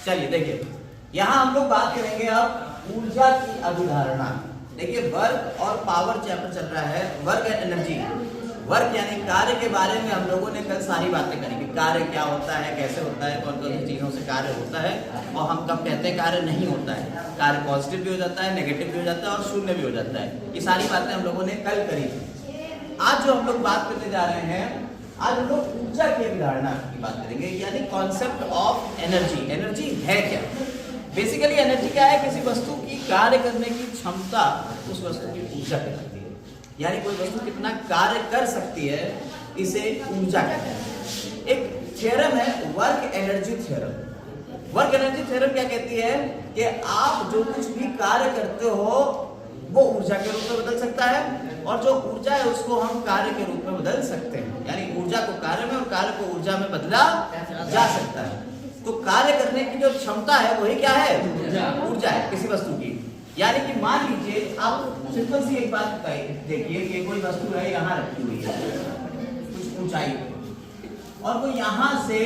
चलिए देखिए, यहाँ हम लोग बात करेंगे अब ऊर्जा की अवधारणा। देखिए वर्क और पावर चैप्टर चल रहा है, वर्क एंड एनर्जी। वर्क यानी कार्य के बारे में हम लोगों ने कल सारी बातें करी कि कार्य क्या होता है, कैसे होता है, कौन कौन सी चीज़ों से कार्य होता है और हम कब कहते हैं कार्य नहीं होता है। कार्य पॉजिटिव भी हो जाता है, नेगेटिव भी हो जाता है और शून्य भी हो जाता है। ये सारी बातें हम लोगों ने कल करी थी। आज जो हम लोग बात करने जा रहे हैं, आज हम लोग ऊर्जा की अवधारणा की बात करेंगे, यानी कॉन्सेप्ट ऑफ एनर्जी। एनर्जी है क्या? बेसिकली एनर्जी क्या है? किसी वस्तु की कार्य करने की क्षमता उस वस्तु की ऊर्जा कहलाती है। यानी कोई वस्तु कितना कार्य कर सकती है, इसे ऊर्जा कहते हैं। एक थ्योरम है work energy theorem. Work energy theorem क्या कहती है कि आप जो कुछ भी कार्य करते हो वो ऊर्जा के रूप में बदल सकता है और जो ऊर्जा है उसको हम कार्य के रूप में बदल सकते हैं। यानी ऊर्जा को कार्य में और कार्य को ऊर्जा में बदला जा सकता है। तो कार्य करने की जो क्षमता है वही क्या है? ऊर्जा है किसी वस्तु की। यानी कि मान लीजिए आप सिंपल सी एक बात देखिए कि कोई वस्तु है यहाँ रखी हुई है कुछ ऊंचाई पे, और वो यहाँ से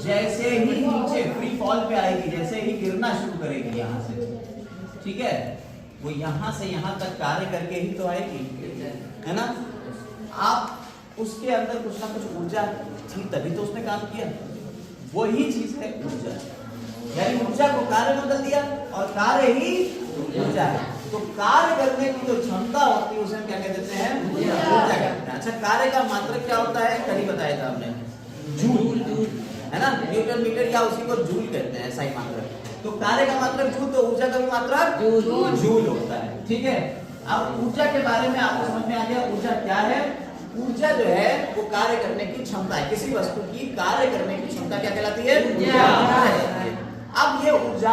जैसे ही नीचे फ्री फॉल पे आएगी, जैसे ही गिरना शुरू करेगी यहाँ से, ठीक है, वो यहाँ से यहाँ तक कार्य करके ही तो आएगी, है ना। आप उसके अंदर कुछ ना कुछ ऊर्जा थी तभी तो उसने काम किया। वही चीज है ऊर्जा। यानी ऊर्जा को कार्य में बदल दिया और कार्य ही ऊर्जा है। तो कार्य करने की जो क्षमता होती है उसे हम क्या कह देते हैं? ऊर्जा कहते हैं। अच्छा, कार्य का मात्रक क्या होता है? कल ही बताया था हमने, जूल, है ना। न्यूटन मीटर या उसी को जूल कहते हैं, ऐसा ही मात्रक। तो कार्य का मात्रक जूल, तो ऊर्जा का भी मात्रक जूल होता है, ठीक है। अब ऊर्जा के बारे में आपको समझ में आ गया ऊर्जा क्या है। ऊर्जा जो है वो कार्य करने की क्षमता है। किसी वस्तु की कार्य करने की क्षमता क्या कहलाती है? ऊर्जा। अब ये ऊर्जा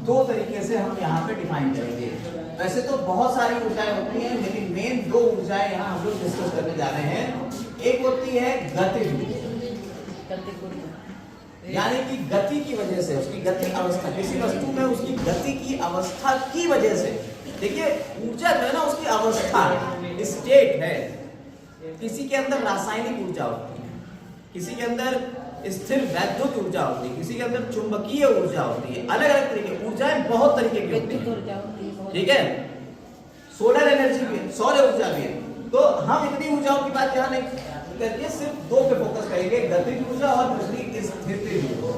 दो तरीके से हम यहाँ पे डिफाइन करेंगे। वैसे तो बहुत सारी ऊर्जाएं होती हैं, लेकिन मेन दो ऊर्जाएं यहाँ हम लोग डिस्कस करने जा रहे हैं। एक होती है गतिज ऊर्जा, यानी कि गति की वजह से, उसकी गति अवस्था, किसी वस्तु में उसकी गति की अवस्था की वजह से। देखिए ऊर्जा जो है ना, उसकी अवस्था स्टेट है। किसी के अंदर रासायनिक ऊर्जा होती है, किसी के अंदर स्थिर वैद्युत ऊर्जा होती है, किसी के अंदर चुंबकीय ऊर्जा होती है। अलग अलग तरीके ऊर्जाएं बहुत तरीके की होती है, ठीक है। सोलर एनर्जी भी है, सौर ऊर्जा भी है। तो हम इतनी ऊर्जाओं की बात यहाँ नहीं करके सिर्फ दो पे फोकस करेंगे, गतिज ऊर्जा और दूसरी स्थितिज ऊर्जा,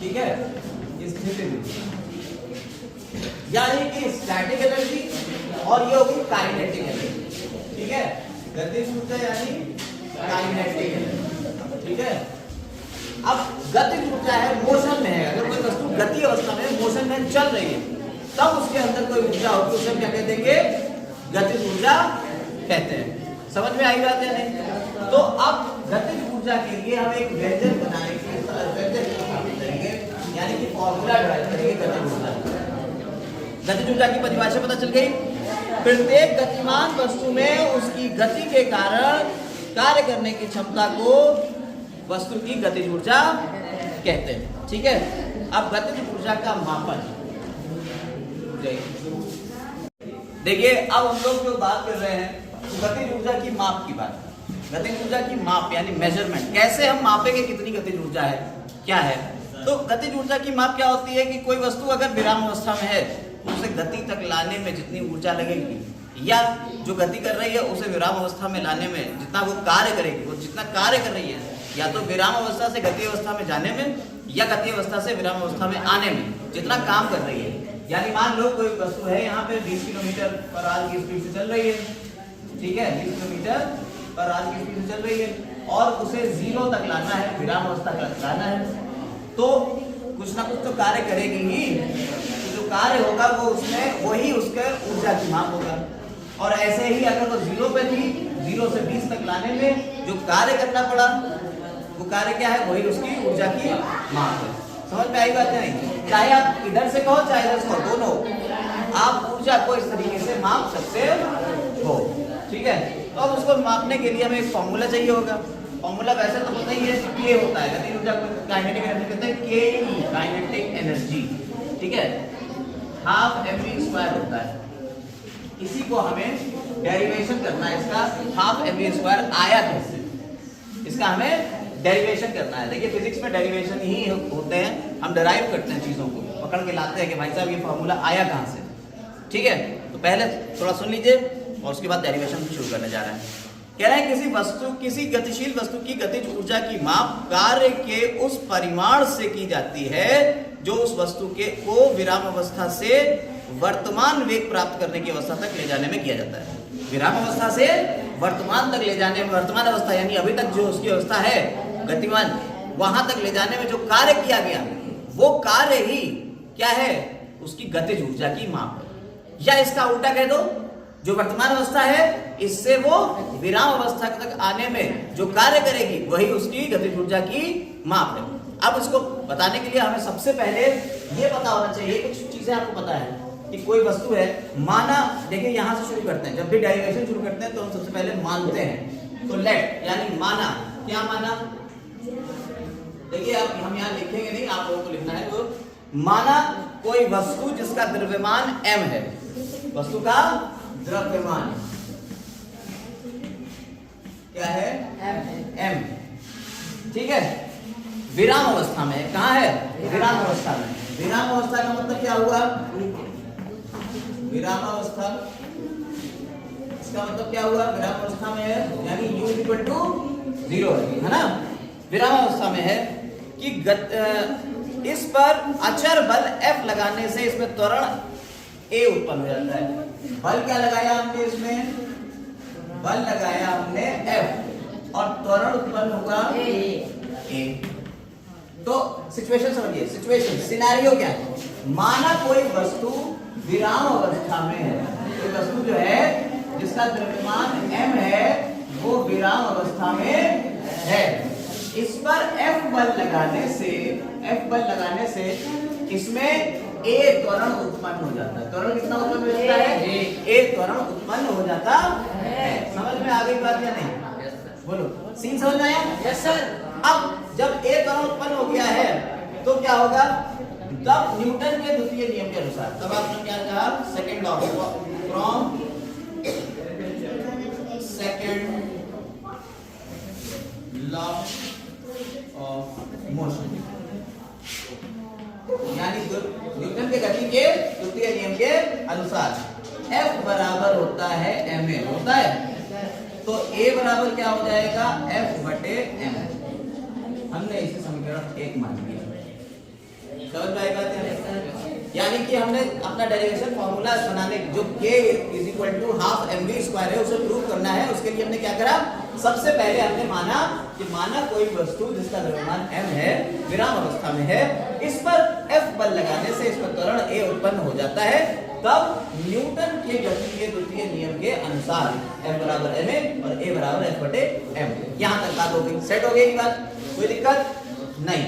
ठीक है। स्थितिज ऊर्जा यानी कि स्टैटिक एनर्जी और ये होगी काइनेटिक एनर्जी, ठीक है। गतिज ऊर्जा यानी काइनेटिक एनर्जी, ठीक है। अब गतिज ऊर्जा है, मोशन में है। अगर कोई वस्तु गति अवस्था में, मोशन में चल रही है, तब उसके अंदर कोई ऊर्जा होती है, उसे क्या कहते हैं? गतिज ऊर्जा कहते हैं। समझ में आई बात है नहीं? तो अब गतिज ऊर्जा के लिए हम एक व्यंजन बनाएंगे, व्यंजन स्थापित करेंगे, यानी कि फॉर्मूला ड्राइव करेंगे गतिज ऊर्जा। गतिज ऊर्जा की परिभाषा पता चल गई। प्रत्येक गतिमान वस्तु में उसकी गति के कारण कार्य करने की क्षमता को वस्तु की गतिज ऊर्जा कहते हैं, ठीक है। अब गतिज ऊर्जा का मापन देखिए, अब हम लोग जो बात कर रहे हैं तो गतिज ऊर्जा की माप की बात। गतिज ऊर्जा की माप यानी मेजरमेंट, कैसे हम मापेंगे कितनी गतिज ऊर्जा है, क्या है। तो गतिज ऊर्जा की माप क्या होती है कि कोई वस्तु अगर विराम अवस्था में है, उसे गति तक लाने में जितनी ऊर्जा लगेगी, या जो गति कर रही है उसे विराम अवस्था में लाने में जितना वो कार्य करेगी, वो जितना कार्य कर रही है, या तो विराम अवस्था से गति अवस्था में जाने में या गति अवस्था से विराम अवस्था में आने में जितना काम कर रही है। यानी मान लो कोई वस्तु है यहाँ पे 20 किलोमीटर पर आवर की स्पीड से चल रही है, ठीक है, 20 किलोमीटर पर आवर की स्पीड से चल रही है और उसे 0 तक लाना है, विराम अवस्था तक लाना है, तो कुछ ना कुछ तो कार्य करेगी ही। तो जो कार्य होगा वो उसमें वही उसके ऊर्जा की माप होगा। और ऐसे ही अगर वो 0 पे थी, 0 से 20 तक लाने में जो कार्य करना पड़ा, वो कार्य क्या है? वही उसकी ऊर्जा की माप है। समझ में आई बात नहीं? चाहे आप इधर से कहो चाहे इधर से कहो, दोनों आप ऊर्जा को इस तरीके से माप सकते हो, ठीक है। तो अब उसको मापने के लिए हमें एक फॉर्मूला चाहिए होगा। फॉर्मूला वैसे तो पता ही है, के होता है, गतिज ऊर्जा को काइनेटिक एनर्जी कहते हैं, के काइनेटिक एनर्जी, ठीक है। हाफ mv² होता है। इसी को हमें डेरिवेशन करना है, इसका हाफ mv² आया कैसे, इसका हमें डेरिवेशन करना है। देखिए फिजिक्स में डेरिवेशन ही होते हैं, हम डराइव करते हैं चीजों को, पकड़ के लाते हैं कि भाई साहब ये फॉर्मूला आया कहाँ से। ठीक है, तो पहले थोड़ा सुन लीजिए और उसके बाद डेरिवेशन शुरू करने जा रहे हैं। कह रहे हैं किसी गतिशील वस्तु की गतिज ऊर्जा की माप कार्य के उस परिमाण से की जाती है जो उस वस्तु को विराम अवस्था से वर्तमान वेग प्राप्त करने की अवस्था तक ले जाने में किया जाता है। विराम अवस्था से वर्तमान तक ले जाने में, वर्तमान अवस्था यानी अभी तक जो उसकी अवस्था है गतिमान, वहां तक ले जाने में जो कार्य किया गया वो कार्य ही क्या है, उसकी गतिज ऊर्जा की माप है। या इसका उल्टा कह दो, जो वर्तमान अवस्था है इससे वो विराम अवस्था तक आने में जो कार्य करेगी वही उसकी गतिज ऊर्जा की माप है। अब इसको बताने के लिए हमें सबसे पहले ये पता होना चाहिए, कुछ चीजें आपको पता है कि कोई वस्तु है, माना, देखिए यहां से शुरू करते हैं, जब भी डेरिवेशन शुरू करते हैं तो हम सबसे पहले मानते हैं। तो लेट यानी माना, क्या माना, देखिए अब हम यहाँ लिखेंगे नहीं, आप लोगों को लिखना है। तो माना कोई वस्तु जिसका द्रव्यमान m है, वस्तु का द्रव्यमान क्या है, m, ठीक है, विराम अवस्था में, कहाँ है, विराम अवस्था में। विराम अवस्था का मतलब क्या हुआ, विराम अवस्था, इसका मतलब क्या हुआ, विराम अवस्था में है यानी u इक्वल टू 0 है ना, विराम अवस्था में है कि इस पर अचर बल F लगाने से इसमें त्वरण A उत्पन्न हो जाता है। बल क्या लगाया हमने, इसमें बल लगाया हमने F और त्वरण उत्पन्न हुआ A। तो सिचुएशन समझिए, सिचुएशन सिनेरियो क्या है, माना कोई वस्तु विराम अवस्था में है, कोई वस्तु जो है जिसका द्रव्यमान m है वो विराम अवस्था में है, इस पर F बल लगाने से इसमें A त्वरण उत्पन्न हो जाता है। त्वरण कितना उत्पन्न हो जाता है, A त्वरण उत्पन्न हो जाता है। समझ में आ गई बात या नहीं, बोलो, सीन समझ में आया? Yes sir. अब जब A त्वरण उत्पन्न हो गया है तो क्या होगा, तब न्यूटन के द्वितीय नियम के अनुसार, तब आपने क्या कहा, second law, from second law of motion, यानी न्यूटन के गति के द्वितीय नियम के अनुसार F बराबर होता है ma, होता है, तो A बराबर क्या हो जाएगा, F बटे m। हमने इसे समीकरण 1 मान लिया, समझ में आएगा? यानी कि हमने अपना डेरिवेशन फॉर्मूला बनाने, जो k is equal to half mv square है, उसे प्रूव करना है। उसके लिए हमने क्या करा, सबसे पहले हमने माना कि माना कोई वस्तु जिसका द्रव्यमान m है, विराम अवस्था में है, इस पर F बल लगाने से इस पर त्वरण A उत्पन्न हो जाता है, तब न्यूटन के गति के द्वितीय नियम के अनुसार F बराबर ma और A बराबर F बटे m। यहाँ तक बात हो गई, सेट हो गई बात, कोई दिक्कत नहीं।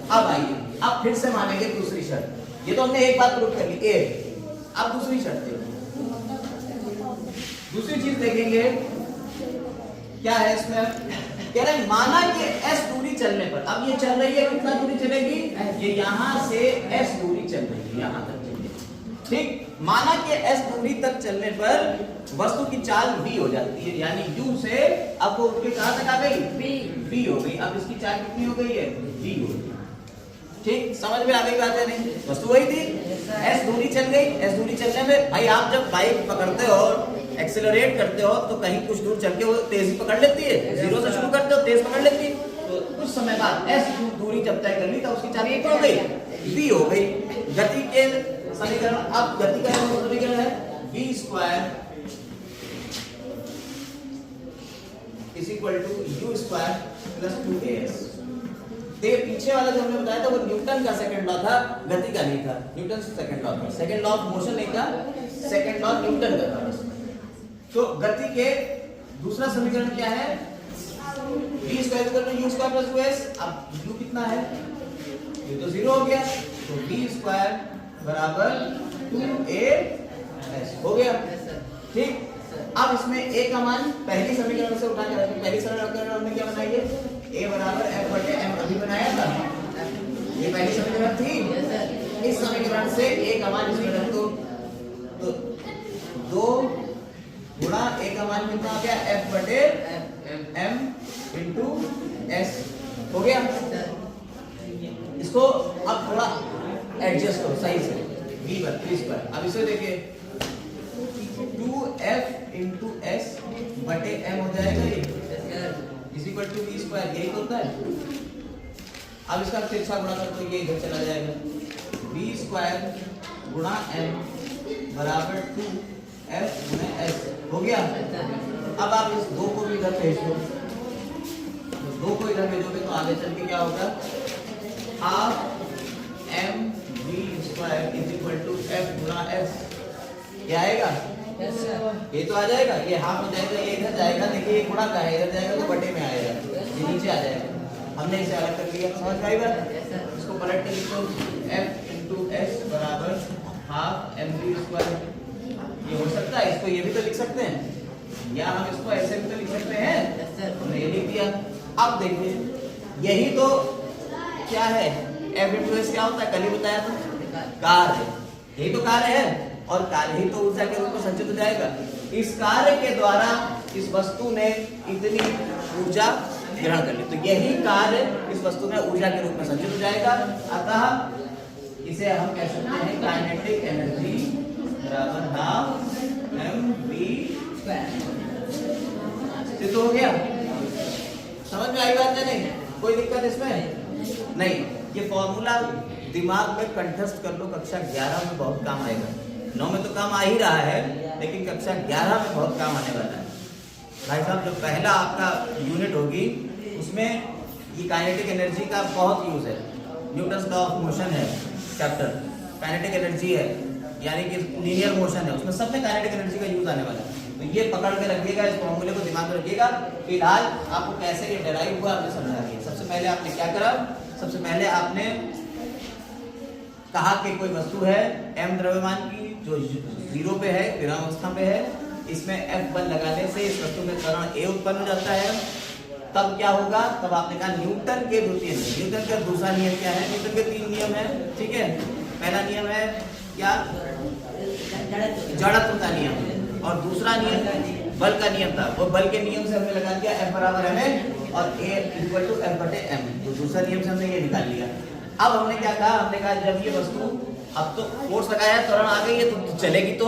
अब आइए, अब फिर से मानेंगे दूसरी शर्त। ये तो हमने एक बात प्रूव कर ली, A। अब दूसरी शर्त देखिए, दूसरी चीज देखेंगे क्या है इसमें, कह रहे हैं माना कि s दूरी चलने पर, अब ये चल रही है, कितना दूरी चलेगी, ये यहां से s दूरी चल रही है, यहां तक चलेगी, ठीक। माना कि s दूरी तक चलने पर वस्तु की चाल v हो जाती है, यानी u से अब वो कहां तक आ गई, v हो गई। अब इसकी चाल कितनी हो गई है, v हो गई, ठीक। समझ में आ गई बात है नहीं, वस्तु वही थी, s दूरी चल गई। s दूरी चलने में भाई आप जब बाइक पकड़ते हो, एक्सेलरेट करते हो, तो कहीं कुछ दूर चल के वो तेजी पकड़ लेती है, जीरो से शुरू करते हो, तेज पकड़ लेती है, तो कुछ समय बाद s दूरी जब तय कर ली तो उसकी चाल कितनी हो गई, v हो गई। गति के समीकरण, अब गति का समीकरण है v square is equal to u square plus 2as। तो पीछे वाला जो हमने बताया था वो न्यूटन का सेकंड लॉ था, गति का नहीं था, न्यूटन से सेकंड लॉ था, सेकंड लॉ ऑफ मोशन नहीं था, सेकंड लॉ न्यूटन का था। तो गति के दूसरा समीकरण क्या है, v square equal to u square plus 2s। अब u कितना है, ये तो 0 हो गया, तो v स्क्वायर बराबर 2as हो गया, ठीक। अब इसमें a का मान पहली समीकरण से उठा के रखें, पहली समीकरण हमने क्या बनाई है, a बराबर f बटे m अभी बनाया था, ये पहली समीकरण थी। इस समीकरण से a का मान इसमें रख दो, तो 2 गुणा a का मान कितना आ गया, f बटे m इंटू s हो गया? इसको अब थोड़ा एडजस्ट करो सही से, v पर v स्क्वायर। अब इसे देखिए 2f इंटू एस बटे m हो जाएगा ये is equal to v square, यही तो होता है। अब इसका तिरछा गुणा कर तो ये इधर चला जाएगा, v स्क्वायर गुणा m बराबर 2f गुणा s। हो गया? अब आप इस 2 को भी इधर भेज दो, तो 2 को इधर भेजोगे तो आगे चल के क्या होगा, half m v square is equal to f गुणा s। क्या आएगा? ये तो आ जाएगा, ये हाफ हो जाएगा, ये इधर जाएगा। देखिए ये गुणा का है, इधर जाएगा तो बटे में आएगा, ये नीचे आ जाएगा। हमने इसे अलग कर लिया, समझ में आई बात? इसको पलट के लिखो f इंटू s बराबर हाफ m v स्क्वायर। ये हो सकता है, इसको ये भी तो लिख सकते हैं, या हम इसको ऐसे भी तो लिख सकते हैं, हमने ये लिख दिया। अब देखिए यही तो क्या है, f इंटू s क्या होता है, कल ही बताया था, कार्य है। यही तो कार्य है, और कार्य ही तो ऊर्जा के रूप में संचित हो जाएगा। इस कार्य के द्वारा इस वस्तु ने इतनी ऊर्जा ग्रहण कर ली, तो यही कार्य इस वस्तु में ऊर्जा के रूप में संचित हो जाएगा। अतः इसे हम कह सकते हैं काइनेटिक एनर्जी बराबर हाफ mv स्क्वायर। सिद्ध हो गया? समझ में आई बात या नहीं? कोई दिक्कत इसमें नहीं? ये फॉर्मूला दिमाग में कंठस्थ कर लो, कक्षा 11 में बहुत काम आएगा। 9 में तो काम आ ही रहा है, लेकिन कक्षा 11 में बहुत काम आने वाला है। भाई साहब जो पहला आपका यूनिट होगी उसमें ये काइनेटिक एनर्जी का बहुत यूज है। न्यूटन्स लॉ ऑफ मोशन है चैप्टर, काइनेटिक एनर्जी है, यानी कि लीनियर मोशन है, उसमें सब में काइनेटिक एनर्जी का यूज आने वाला है। तो ये पकड़ के रखिएगा, इस फॉर्मूले को दिमाग में रखिएगा। फिलहाल आपको कैसे ये डेराइव हुआ आपने समझा दिया। सबसे पहले आपने क्या करा, सबसे पहले आपने कहा कि कोई वस्तु है m द्रव्यमान की जो 0 पे है, विरामावस्था पे है, इसमें F बल लगाने से इस वस्तु में त्वरण A उत्पन्न हो जाता है। तब क्या होगा, तब आपने कहा न्यूटन के द्वितीय नियम। न्यूटन का दूसरा नियम क्या है? न्यूटन के 3 नियम है, ठीक है। पहला नियम है क्या, जड़त्व का नियम, और दूसरा नियम बल का नियम था। वो बल के नियम से हमने लगा दिया F बराबर ma और A इक्वल टू F बटे m। तो दूसरा नियम से हमने ये निकाल लिया। अब हमने क्या कहा, हमने कहा जब ये वस्तु अब तो फोर्स लगाया, त्वरण आ गई है, तो चलेगी, तो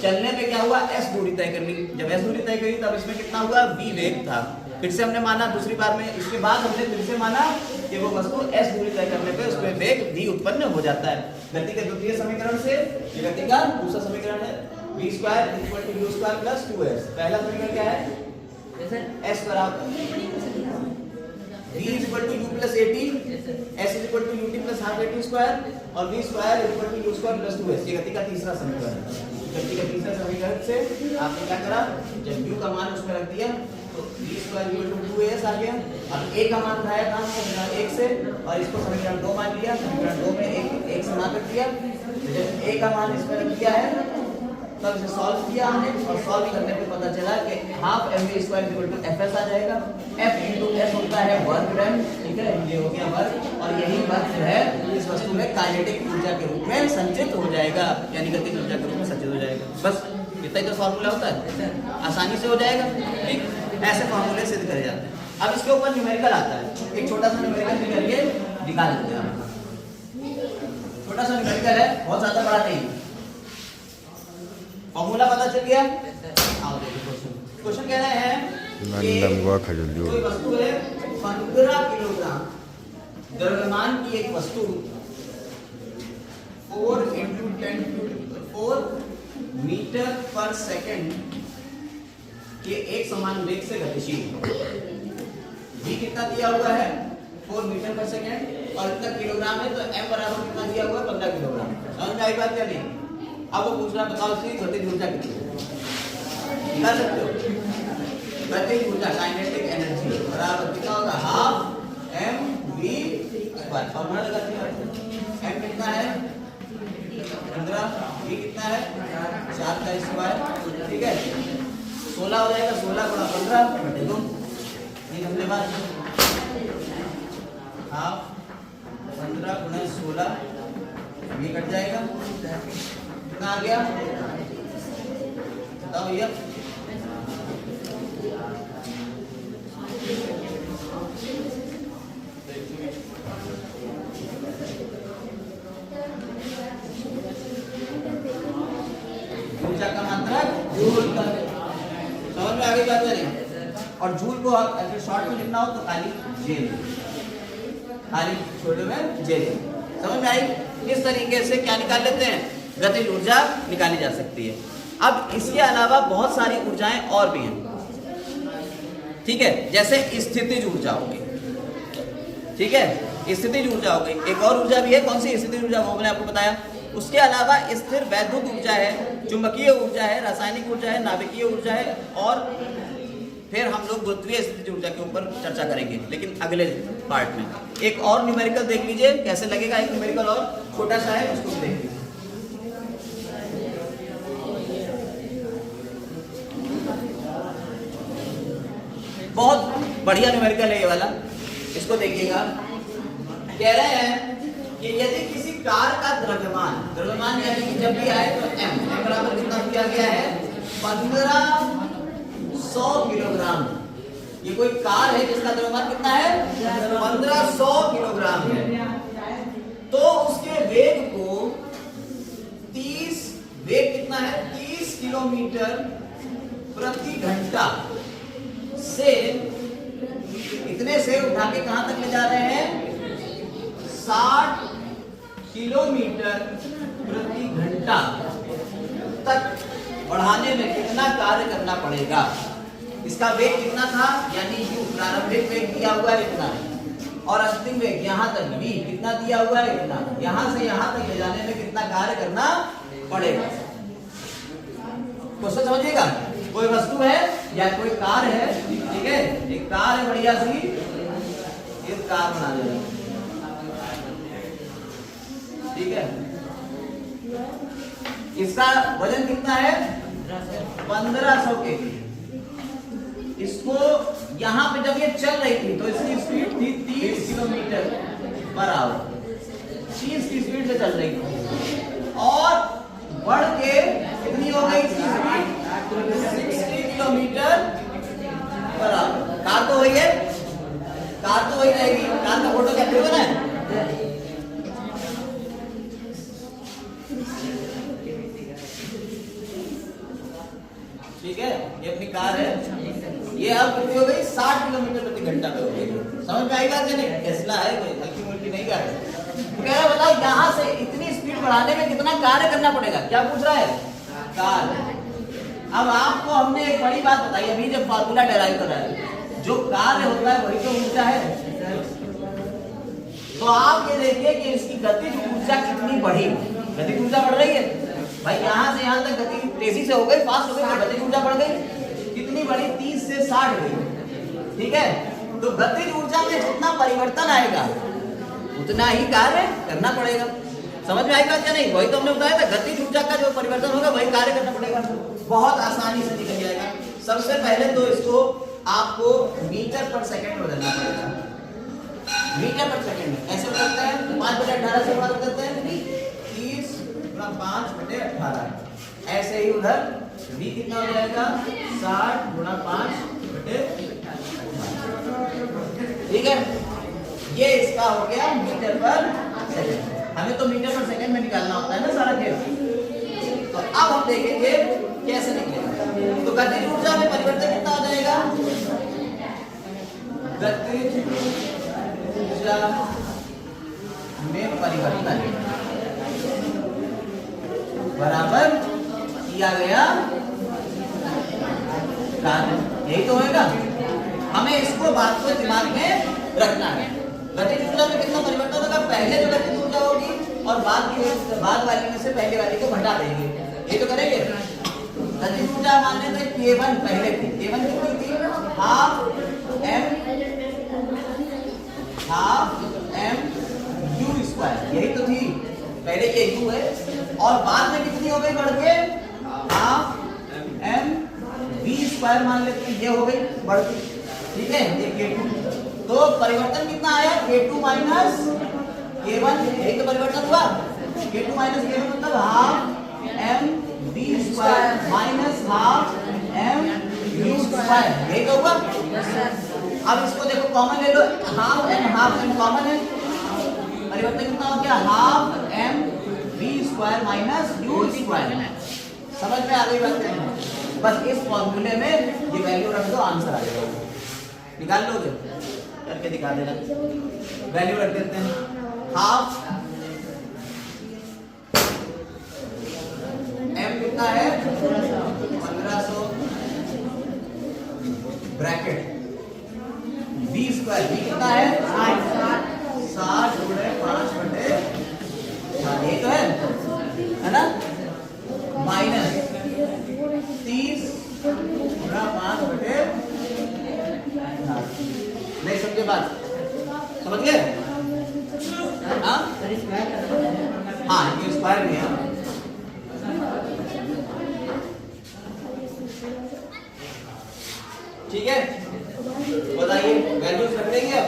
चलने में क्या हुआ, s दूरी तय कर ली। जब s दूरी तय करी तब इसमें कितना हुआ, v वेग था। फिर से हमने माना दूसरी बार में, इसके बाद हमने फिर से माना कि वो वस्तु s दूरी तय करने पे उसमें वेग v उत्पन्न हो जाता है। गति के द्वितीय समीकरण से ये गति का दूसरा समीकरण है v square equal to u square plus 2s। पहला समीकरण क्या है, s बराबर v is equal to u plus 18, s is equal to ut plus half at square और v square is equal to u square plus 2s। ये गति का तीसरा समीकरण है। गति का तीसरा समीकरण से आपने क्या करा, जब u का मान उसमें रख दिया तो v square equal to 2as आ गया। अब a का मान उठाया था हमने 1 से, और इसको समीकरण 2 मान लिया। समीकरण 2 में 1 से ना कर दिया, जब a का मान इसमें रख दिया है तब इसे सॉल्व किया हमने, और सॉल्व करने पे पता चला कि half mv square equal to fs आ जाएगा। f इंटू s होता है वर्ग रेम, ठीक है, ये हो गया वर्ग, और यही वर्ग जो है इस वस्तु में काइनेटिक ऊर्जा के रूप में संचित हो जाएगा, यानी गतिज ऊर्जा के रूप में संचित हो जाएगा। बस इतना ही तो फॉर्मूला होता है, आसानी से हो जाएगा। ठीक, ऐसे फॉर्मूले सिद्ध करे जाते हैं। अब इसके ऊपर न्यूमेरिकल आता है, एक छोटा सा न्यूमेरिकल भी करके दिखा देते हैं। छोटा सा न्यूमेरिकल है, बहुत ज्यादा बड़ा नहीं है। फॉर्मूला पता चल गया? आओ देखो क्वेश्चन। क्वेश्चन कह रहे हैं कि कोई वस्तु है 15 किलोग्राम द्रव्यमान की एक वस्तु 4 × 10⁴ मीटर पर सेकंड के एक समान वेग से गतिशील। v कितना दिया हुआ है, 4 मीटर पर सेकंड, और इतना किलोग्राम है, तो m बराबर कितना दिया हुआ है, 15 किलोग्राम। समझ में आई बात क्या नहीं? अब वो पूछ रहा है, बताओ इसकी गतिज ऊर्जा कितनी है, निकाल सकते हो? गतिज ऊर्जा काइनेटिक एनर्जी बराबर कितना होगा, हाफ mv स्क्वायर। फॉर्मूला लगाते हैं, m कितना है 15, v कितना है 4 का स्क्वायर, ठीक है, 16 हो जाएगा। 16 गुणा 15 बटे 2, ये हमने बात हाफ 15 गुणा 16, ये कट जाएगा, कितना आ गया बताओ भैया? और जूल को अगर शॉर्ट में लिखना हो तो खाली जे, खाली छोटे में जे। समझ में आई? इस तरीके से क्या निकाल लेते हैं, गतिज ऊर्जा निकाली जा सकती है। अब इसके अलावा बहुत सारी ऊर्जाएं और भी हैं, ठीक है, जैसे स्थितिज ऊर्जा हो गई, ठीक है, स्थितिज ऊर्जा हो गई। एक और ऊर्जा भी है, कौन सी स्थितिज ऊर्जा, वो मैंने आपको बताया। उसके अलावा स्थिर वैद्युत ऊर्जा है, चुंबकीय ऊर्जा है, रासायनिक ऊर्जा है, नाभिकीय ऊर्जा है, और फिर हम लोग गुरुत्वीय स्थितिज ऊर्जा के ऊपर चर्चा करेंगे, लेकिन अगले पार्ट में। एक और न्यूमेरिकल देख लीजिए कैसे लगेगा, एक न्यूमेरिकल और छोटा सा है, उसको देख लीजिए। बहुत बढ़िया न्यूमेरिकल है ये वाला, इसको देखिएगा। कह रहे हैं कि यदि किसी कार का द्रव्यमान यानी कि जब भी आए तो m बराबर कितना दिया गया है, 1500 किलोग्राम। ये कोई कार है जिसका द्रव्यमान कितना है, 1500 किलोग्राम है। तो उसके वेग को 30, वेग कितना है, 30 किलोमीटर प्रति घंटा से इतने से उठा के कहां तक ले जा रहे हैं, 60 किलोमीटर प्रति घंटा तक बढ़ाने में कितना कार्य करना पड़ेगा। इसका वेग कितना था, यानी u प्रारंभिक वेग दिया हुआ है इतना, और अंतिम वेग यहां तक v कितना दिया हुआ है इतना, यहां से यहां तक ले जाने में कितना कार्य करना पड़ेगा। क्वेश्चन समझिएगा, कोई वस्तु है या कोई कार है, ठीक है, एक कार है बढ़िया सी, एक कार बना देगा, ठीक है, इसका वजन कितना है, 1500 kg। इसको यहां पे जब ये चल रही थी तो इसकी स्पीड थी 30 किलोमीटर पर आवर, 30 की स्पीड से चल रही थी, और बढ़ के कितनी हो गई इसकी speed, 60 kilometre per hour. Car तो वही है, कार तो वही रहेगी, कार का फोटो कैप्चर होना है, ठीक है, ये अपनी कार है, ये अब कितनी हो गई, 60 किलोमीटर प्रति घंटा पे हो गई। समझ में आई बात या नहीं? टेस्ला है, कोई हल्की मुल्की नहीं कार है। तो कह रहा है बताओ यहां से इतनी स्पीड बढ़ाने में कितना कार्य करना पड़ेगा, क्या पूछ रहा है, कार। अब आपको हमने एक बड़ी बात बताई अभी, जब फार्मूला डेराइव कर रहा है, जो कार्य होता है वही तो ऊर्जा है। तो आप ये देखिए कि इसकी गतिज ऊर्जा कितनी बढ़ी, गतिज ऊर्जा बढ़ रही है भाई, यहां से यहां तक गति तेजी से हो गई, फास्ट हो गई, तो गतिज ऊर्जा बढ़ गई, कितनी बढ़ी, 30 से 60 गई, ठीक है। तो गतिज ऊर्जा में जितना परिवर्तन आएगा उतना ही कार्य करना पड़ेगा। समझ में आएगा क्या नहीं? वही तो हमने बताया था, गतिज ऊर्जा का जो परिवर्तन होगा वही कार्य करना पड़ेगा, बहुत आसानी से निकल जाएगा। सबसे पहले तो इसको आपको मीटर पर सेकंड बदलना पड़ेगा, मीटर पर सेकंड में कैसे बदलते हैं, 5/18 से बदल देते हैं, 30 × 5/18, ऐसे ही उधर v कितना हो जाएगा, 60 × 5/18, ठीक है। ये इसका हो गया मीटर पर सेकंड। हमें तो मीटर पर सेकंड में निकालना होता है ना सारा खेल। तो अब हम देखेंगे कैसे निकलेगा। तो गतिज ऊर्जा में परिवर्तन कितना हो जाएगा, गतिज ऊर्जा में परिवर्तन बराबर किया गया कार्य, यही तो होगा। हमें इसको बात को दिमाग में रखना है। गतिज ऊर्जा में कितना परिवर्तन होगा, पहले जो गतिज ऊर्जा होगी और बाद वाली में से पहले वाली को घटा देंगे, ये तो करेंगे। गतिज ऊर्जा मान लेते हैं K1 पहले थी, K1 कितनी थी, हाफ m u स्क्वायर, यही तो थी, पहले ये u है, और बाद में कितनी हो गई बढ़ के, हाफ m v स्क्वायर मान लेते हैं, ये हो गई बढ़ती, ठीक है, ये K2। तो परिवर्तन कितना आया, K2 माइनस K1, यही तो परिवर्तन हुआ, K2 माइनस K1 मतलब half m v square minus half m u square, यही तो हुआ। अब इसको देखो कॉमन ले लो, हाफ m कॉमन है, परिवर्तन कितना हो गया, half m v square minus u square. समझ में आ गई बात है? बस इस फॉर्मूले में ये वैल्यू रख दो, आंसर आ जाएगा। निकाल लोगे? करके दिखा देना। वैल्यू रख देते हैं हाफ m कितना है 1500 ब्रैकेट v स्क्वायर v कितना है 60 गुणे 5 बटे 4 ये तो है ना माइनस 30 गुणा 5 बटे नहीं समझे बात समझ गए हाँ ये स्क्वायर भी है ठीक है बताइए वैल्यूज रख देंगे अब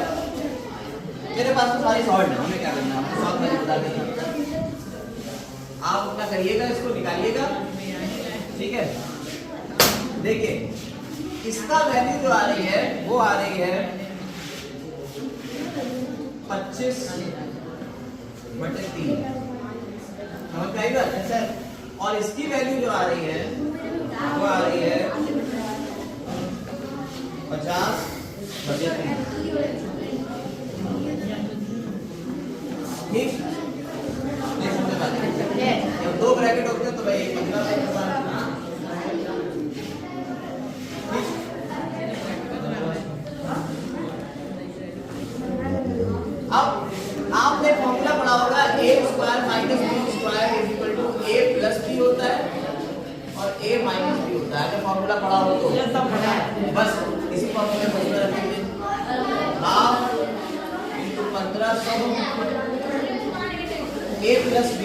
मेरे पास तो सारी सॉल्व है हमें क्या करना है सॉल्व करके बता देंगे आप अपना करिएगा इसको निकालिएगा ठीक है देखिए इसका वैल्यू जो आ रही है वो आ रही है 25/3 समझ में आई बात सर और इसकी वैल्यू जो आ रही है वो आ रही है 50/3 ठीक नहीं समझ में जब दो ब्रैकेट होते हैं तो भाई 15 अब आपने फॉर्मूला पढ़ा होगा a square minus b square is equal to a plus b होता है और a माइनस b होता है अगर फॉर्मूला पढ़ा हो तो ये सब पढ़ा है बस इसी फॉर्मूले में फॉर्मूला रखेंगे half into 1500 a plus b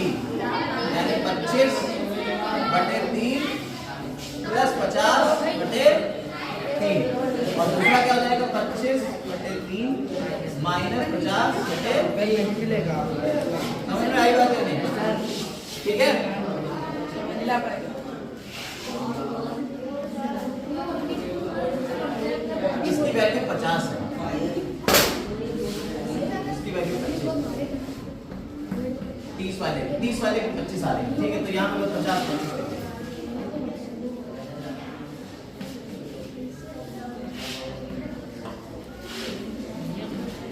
यानी 25/3 प्लस 50/3 और दूसरा क्या हो जाएगा 25/3 माइनस 50 मिलेगा समझ में आई बात नहीं ठीक है इसकी वैल्यू 50 है इसकी वैल्यू 30 वाले की 25 आ रही है ठीक है तो यहाँ पे 50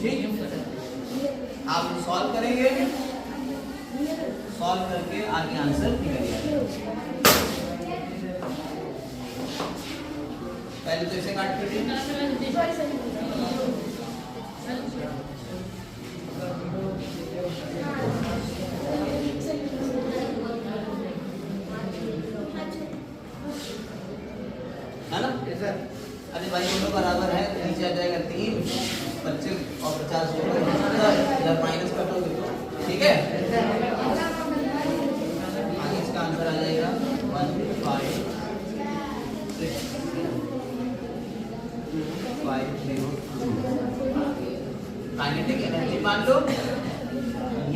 ठीक आप सॉल्व करेंगे सॉल्व करके आगे आंसर निकालिए पहले तो इसे काट कर है ना अरे भाई दोनों बराबर है नीचे आ जाएगा 3 25 और 50 इधर माइनस कटोगे ठीक है आगे इसका आंसर आ जाएगा 156 काइनेटिक एनर्जी मान लो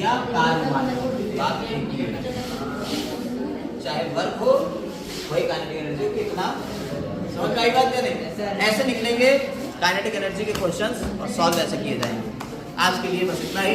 या कार्य मान लो बात एक ही है चाहे वर्क हो वही काइनेटिक एनर्जी कितना समझ में आई बात क्या नहीं ऐसे निकलेंगे काइनेटिक एनर्जी के क्वेश्चंस और सॉल्व ऐसे किए जाएंगे आज के लिए बस इतना ही